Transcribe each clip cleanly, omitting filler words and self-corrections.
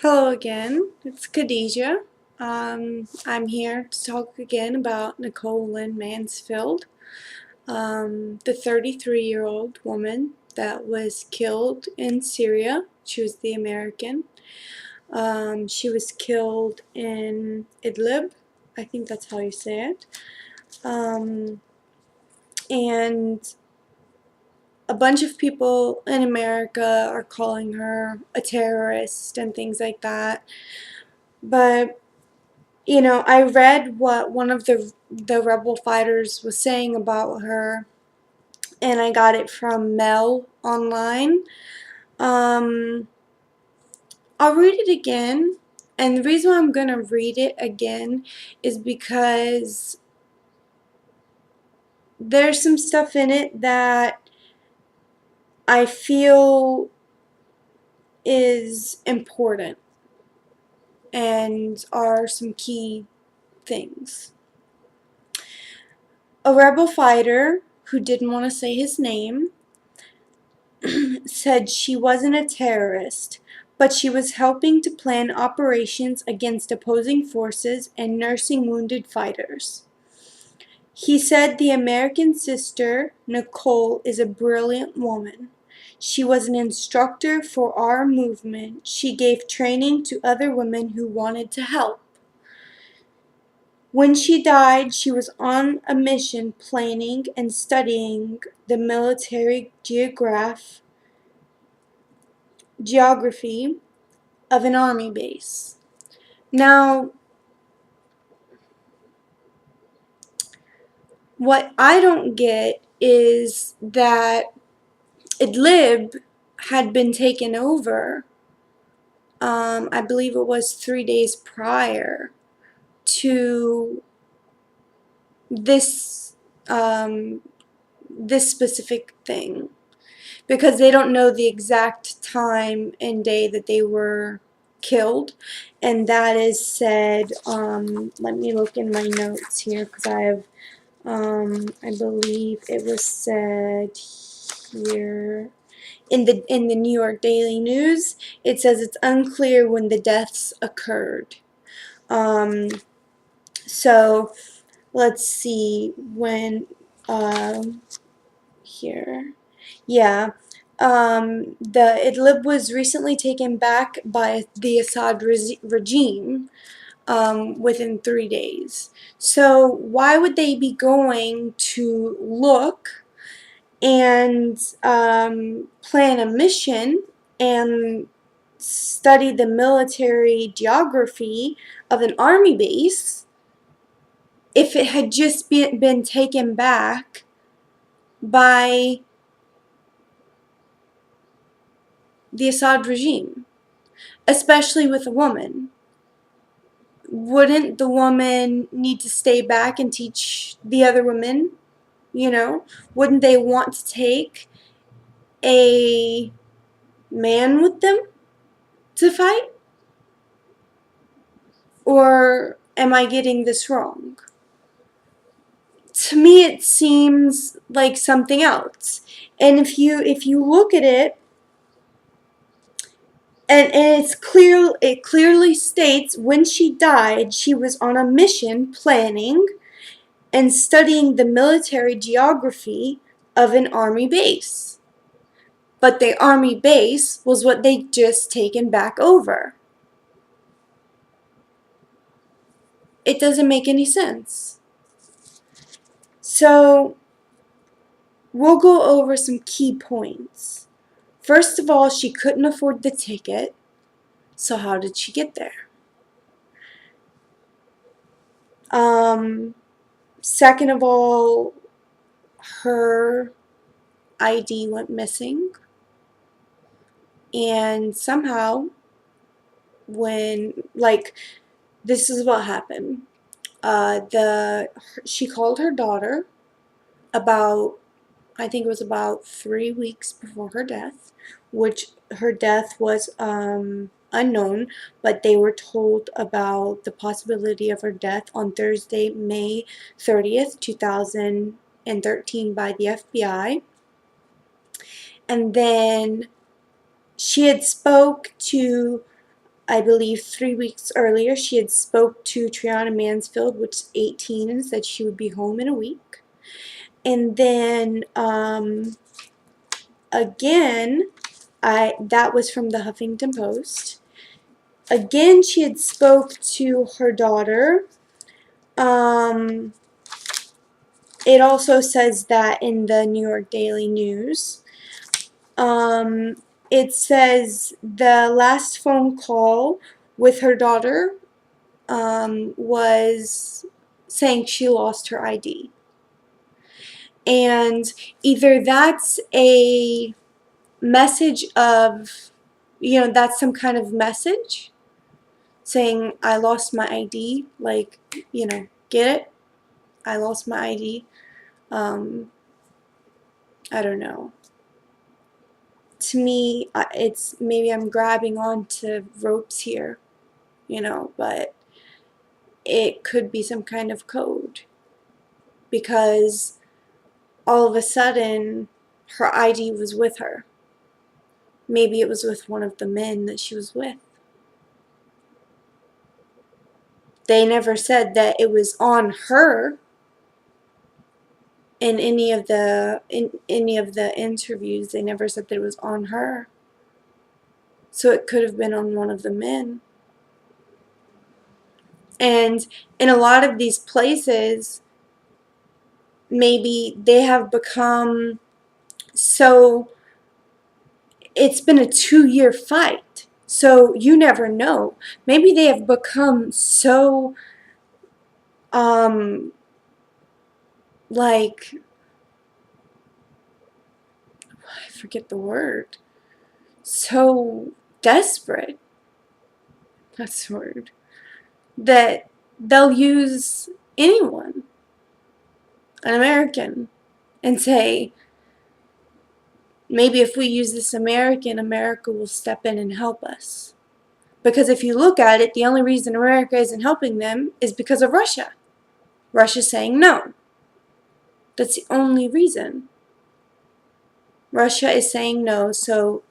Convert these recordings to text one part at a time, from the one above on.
Hello again, it's Khadijah. I'm here to talk again about Nicole Lynn Mansfield, the 33-year-old woman that was killed in Syria. She was the American. She was killed in Idlib, I think that's how you say it. And a bunch of people in America are calling her a terrorist and things like that. But I read what one of the rebel fighters was saying about her, and I got it from Mel online. Um, I'll read it again, and the reason why I'm gonna read it again is because there's some stuff in it that I feel is important and are some key things. A rebel fighter who didn't want to say his name said she wasn't a terrorist, but she was helping to plan operations against opposing forces and nursing wounded fighters. He said the American sister, Nicole, is a brilliant woman. She was an instructor for our movement. She gave training to other women who wanted to help. When she died, she was on a mission planning and studying the military geography of an army base. Now, what I don't get is that Idlib had been taken over, I believe it was 3 days prior to this, this specific thing, because they don't know the exact time and day that they were killed, and that is said, let me look in my notes here, because I have, I believe it was said here in the New York Daily News. It says it's unclear when the deaths occurred. So let's see when, here. Yeah. The Idlib was recently taken back by the Assad regime within 3 days. So why would they be going to look and plan a mission and study the military geography of an army base if it had just been taken back by the Assad regime, especially with a woman? Wouldn't the woman need to stay back and teach the other women? Wouldn't they want to take a man with them to fight? Or am I getting this wrong? To me, it seems like something else. And if you look at it, and it clearly states when she died, she was on a mission planning and studying the military geography of an army base. But the army base was what they just taken back over. It doesn't make any sense. So we'll go over some key points. First of all, she couldn't afford the ticket, so how did she get there? Second of all, her ID went missing, and somehow this is what happened. She called her daughter I think it was about 3 weeks before her death, which her death was unknown, but they were told about the possibility of her death on Thursday, May 30th, 2013 by the FBI. And then she had spoke to I believe 3 weeks earlier, she had spoke to Triana Mansfield, which is 18, and said she would be home in a week. And then again, that was from the Huffington Post. Again, she had spoke to her daughter. It also says that in the New York Daily News. It says the last phone call with her daughter was saying she lost her ID. And either that's a message of, that's some kind of message saying, I lost my ID, like, get it? I lost my ID. I don't know. To me, it's maybe I'm grabbing onto ropes here, but it could be some kind of code, because all of a sudden her ID was with her. Maybe it was with one of the men that she was with. They never said that it was on her in any of the interviews. They never said that it was on her. So it could have been on one of the men. And in a lot of these places, maybe they have become so, it's been a 2-year fight. So you never know. Maybe they have become so, like, I forget the word, so desperate, that's the word, that they'll use anyone, an American, and say, maybe if we use this American, America will step in and help us. Because if you look at it, the only reason America isn't helping them is because of Russia. Russia's saying no. That's the only reason. Russia is saying no, so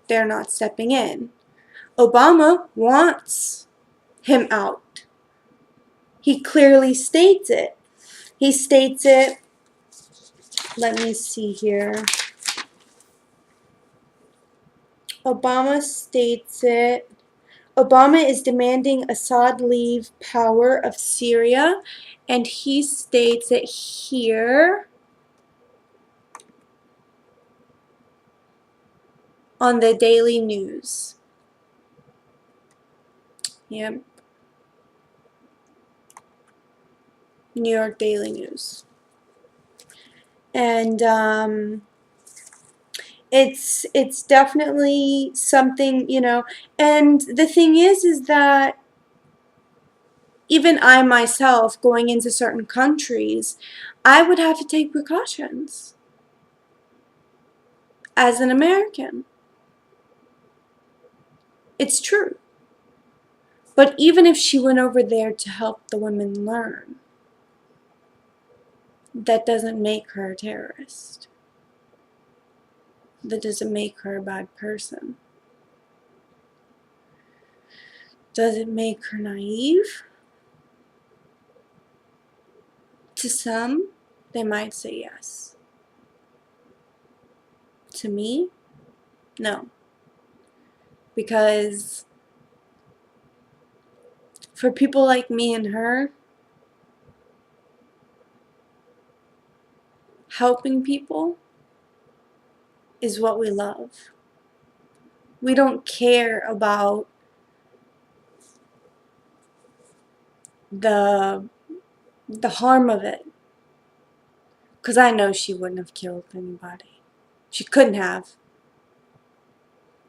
they're not stepping in. Obama wants him out. He clearly states it. He states it, let me see here. Obama states it. Obama is demanding Assad leave power of Syria, and he states it here on the Daily News. Yep. New York Daily News. And it's definitely something, and the thing is that even I myself, going into certain countries, I would have to take precautions as an American. It's true. But even if she went over there to help the women learn, that doesn't make her a terrorist. That doesn't make her a bad person. Does it make her naive? To some, they might say yes. To me, no. Because for people like me and her, helping people is what we love. We don't care about the harm of it. Because I know she wouldn't have killed anybody. She couldn't have.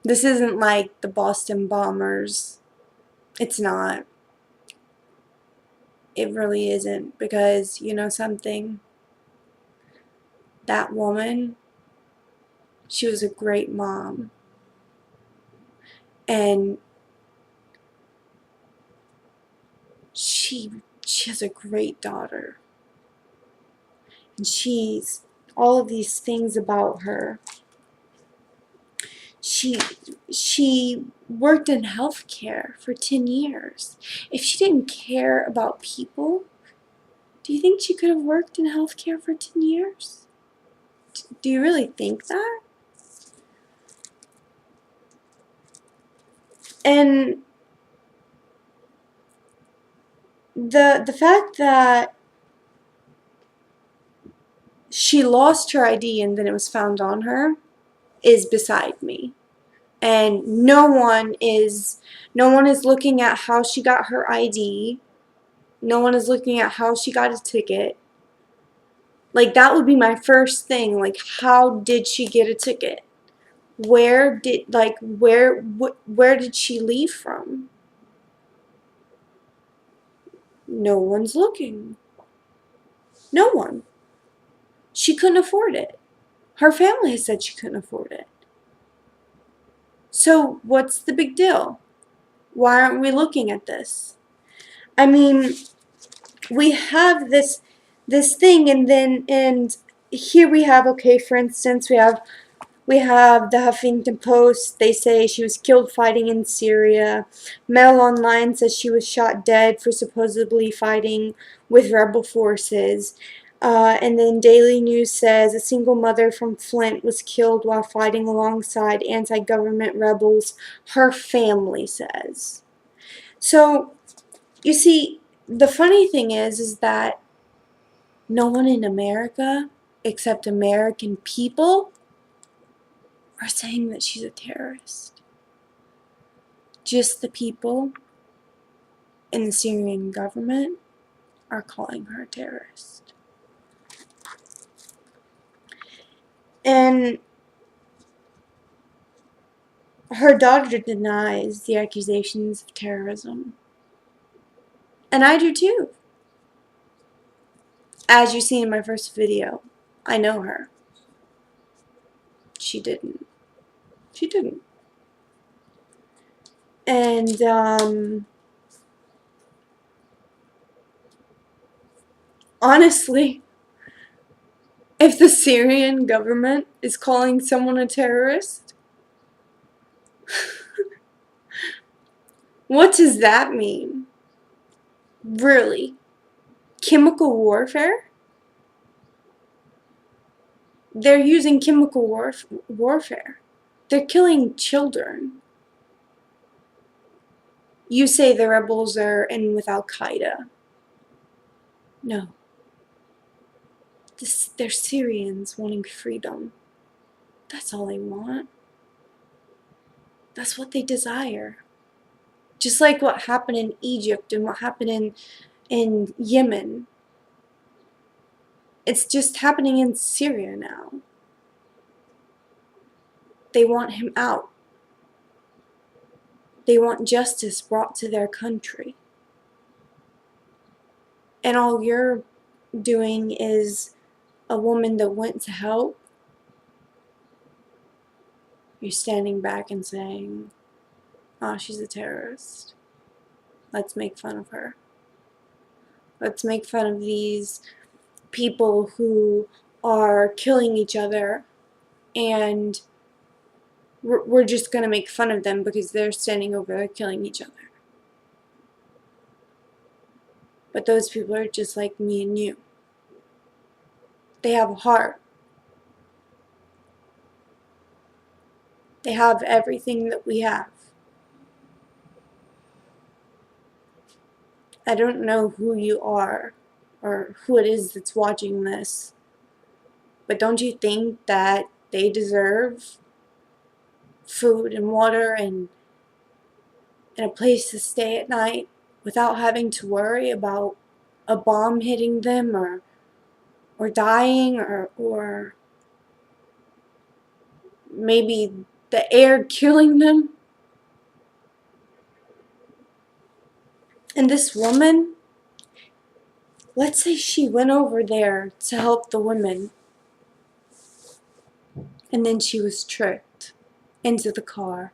This isn't like the Boston bombers. It's not. It really isn't. Because, you know something? That woman, she was a great mom. And she has a great daughter. And she's all of these things about her. She she worked in healthcare for 10 years. If she didn't care about people, do you think she could have worked in healthcare for 10 years? Do you really think that? And the fact that she lost her ID and then it was found on her is beside me. And no one is looking at how she got her ID. No one is looking at how she got a ticket. Like, that would be my first thing. Like, how did she get a ticket? Where did she leave from? No one's looking. No one. She couldn't afford it. Her family said she couldn't afford it. So what's the big deal? Why aren't we looking at this? I mean, we have this thing, and here we have, okay, for instance, we have the Huffington Post. They say she was killed fighting in Syria. Mail Online says she was shot dead for supposedly fighting with rebel forces. And then Daily News says a single mother from Flint was killed while fighting alongside anti-government rebels, her family says. So, you see, the funny thing is that no one in America, except American people, are saying that she's a terrorist. Just the people in the Syrian government are calling her a terrorist. And her daughter denies the accusations of terrorism. And I do too. As you see in my first video, I know her. She didn't. She didn't. And, honestly, if the Syrian government is calling someone a terrorist, what does that mean? Really? Chemical warfare? They're using chemical warfare. They're killing children. You say the rebels are in with Al Qaeda. No. They're Syrians wanting freedom. That's all they want. That's what they desire. Just like what happened in Egypt and what happened in Yemen. It's just happening in Syria now. They want him out. They want justice brought to their country. And all you're doing is a woman that went to help. You're standing back and saying, oh, she's a terrorist. Let's make fun of her. Let's make fun of these people who are killing each other, and we're just going to make fun of them because they're standing over there killing each other. But those people are just like me and you. They have a heart. They have everything that we have. I don't know who you are or who it is that's watching this, but don't you think that they deserve food and water and a place to stay at night without having to worry about a bomb hitting them or dying or maybe the air killing them? And this woman, let's say she went over there to help the women, and then she was tricked into the car.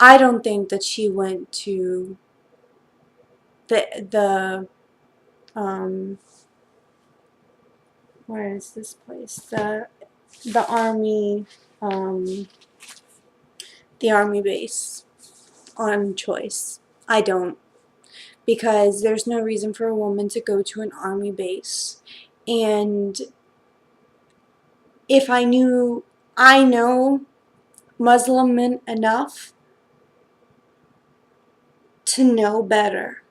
I don't think that she went to the where is this place? the army, um, the army base on choice. I don't, because there's no reason for a woman to go to an army base. And if I know Muslim men enough to know better,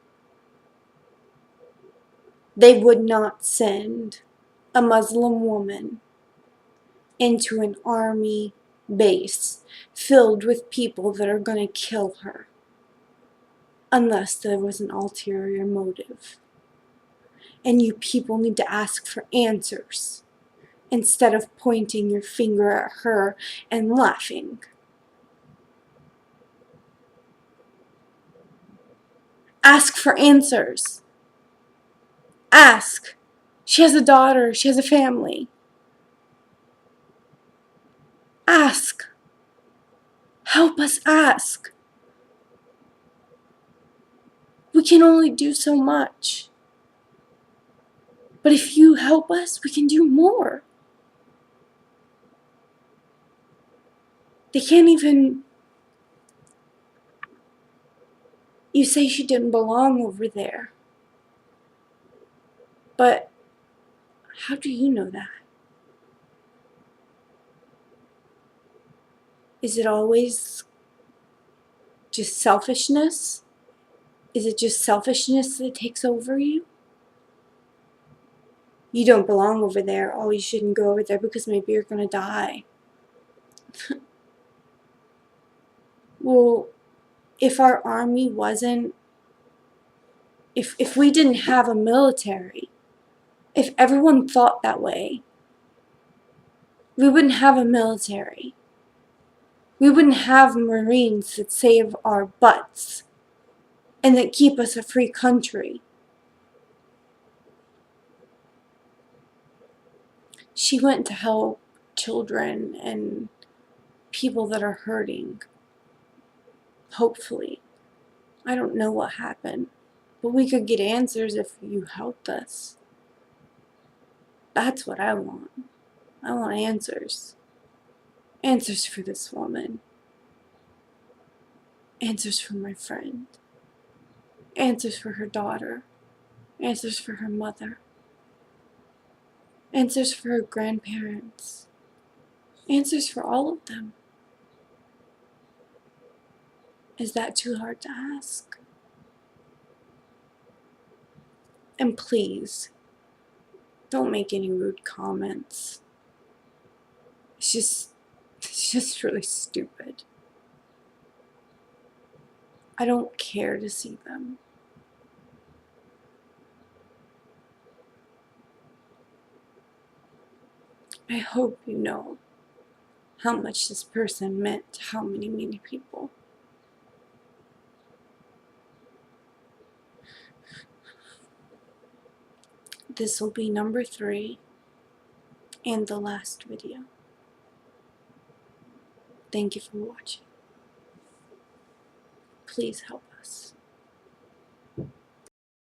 they would not send a Muslim woman into an army base filled with people that are going to kill her unless there was an ulterior motive. And you people need to ask for answers instead of pointing your finger at her and laughing. Ask for answers. Ask. She has a daughter. She has a family. Ask. Help us ask. We can only do so much. But if you help us, we can do more. They can't even... You say she didn't belong over there. But how do you know that? Is it always just selfishness? Is it just selfishness that takes over you? You don't belong over there. Oh, you shouldn't go over there because maybe you're going to die. Well, if our army wasn't... If we didn't have a military, if everyone thought that way, we wouldn't have a military. We wouldn't have Marines that save our butts and that keep us a free country. She went to help children and people that are hurting. Hopefully. I don't know what happened, but we could get answers if you helped us. That's what I want. I want answers. Answers for this woman. Answers for my friend. Answers for her daughter. Answers for her mother. Answers for her grandparents. Answers for all of them. Is that too hard to ask? And please, don't make any rude comments. It's just really stupid. I don't care to see them. I hope you know how much this person meant to how many people. This will be number 3 and the last video. Thank you for watching. Please help us.